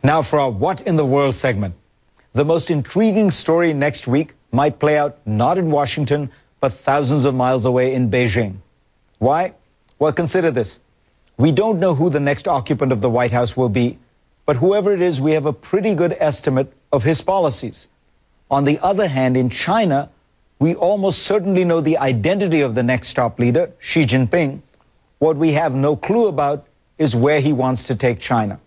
Now for our What in the World segment. The most intriguing story next week might play out not in Washington, but thousands of miles away in Beijing. Why? Well, consider this. We don't know who the next occupant of the White House will be, but whoever it is, we have a pretty good estimate of his policies. On the other hand, in China, we almost certainly know the identity of the next top leader, Xi Jinping. What we have no clue about is where he wants to take China.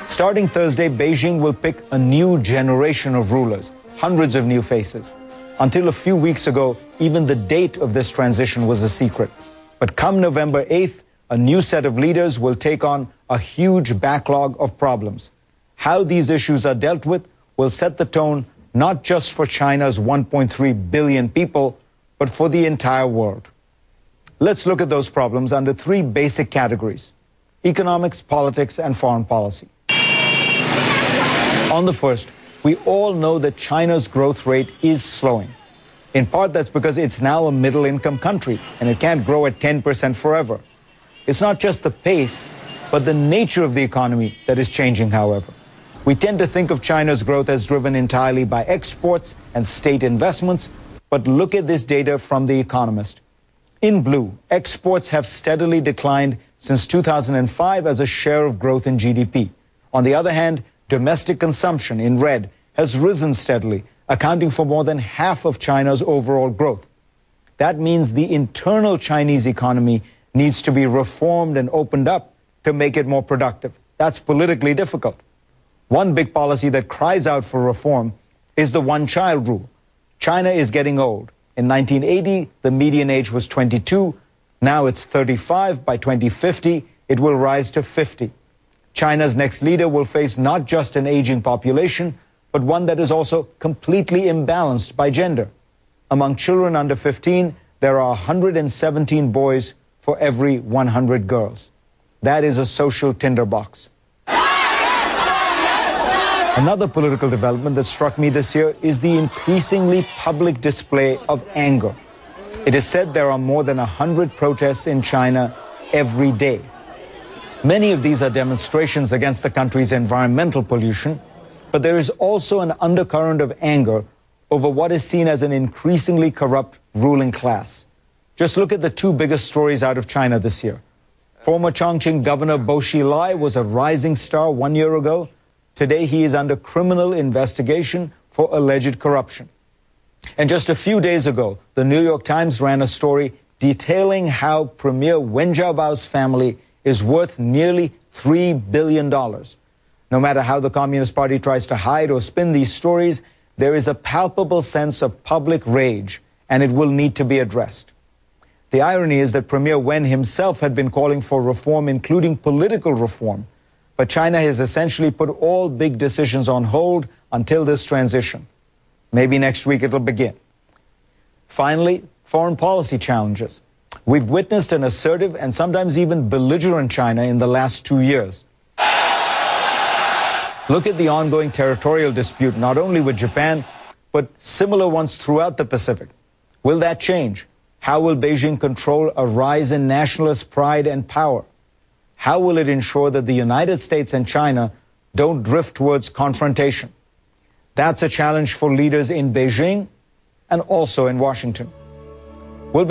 Starting Thursday, Beijing will pick a new generation of rulers, hundreds of new faces. Until a few weeks ago, even the date of this transition was a secret. But come November 8th, a new set of leaders will take on a huge backlog of problems. How these issues are dealt with will set the tone not just for China's 1.3 billion people, but for the entire world. Let's look at those problems under three basic categories: economics, politics, and foreign policy. On the first, we all know that China's growth rate is slowing. In part, that's because it's now a middle-income country, and it can't grow at 10% forever. It's not just the pace, but the nature of the economy that is changing, however. We tend to think of China's growth as driven entirely by exports and state investments, but look at this data from The Economist. In blue, exports have steadily declined since 2005 as a share of growth in GDP. On the other hand, domestic consumption, in red, has risen steadily, accounting for more than half of China's overall growth. That means the internal Chinese economy needs to be reformed and opened up to make it more productive. That's politically difficult. One big policy that cries out for reform is the one-child rule. China is getting old. In 1980, the median age was 22. Now it's 35. By 2050, it will rise to 50. China's next leader will face not just an aging population, but one that is also completely imbalanced by gender. Among children under 15, there are 117 boys for every 100 girls. That is a social tinderbox. Another political development that struck me this year is the increasingly public display of anger. It is said there are more than 100 protests in China every day. Many of these are demonstrations against the country's environmental pollution, but there is also an undercurrent of anger over what is seen as an increasingly corrupt ruling class. Just look at the two biggest stories out of China this year. Former Chongqing Governor Bo Xilai was a rising star 1 year ago. Today he is under criminal investigation for alleged corruption. And just a few days ago, the New York Times ran a story detailing how Premier Wen Jiabao's family is worth nearly $3 billion. No matter how the Communist Party tries to hide or spin these stories, there is a palpable sense of public rage, and it will need to be addressed. The irony is that Premier Wen himself had been calling for reform, including political reform, but China has essentially put all big decisions on hold until this transition. Maybe next week it'll begin. Finally, foreign policy challenges. We've witnessed an assertive and sometimes even belligerent China in the last 2 years. Look at the ongoing territorial dispute, not only with Japan, but similar ones throughout the Pacific. Will that change? How will Beijing control a rise in nationalist pride and power? How will it ensure that the United States and China don't drift towards confrontation? That's a challenge for leaders in Beijing and also in Washington.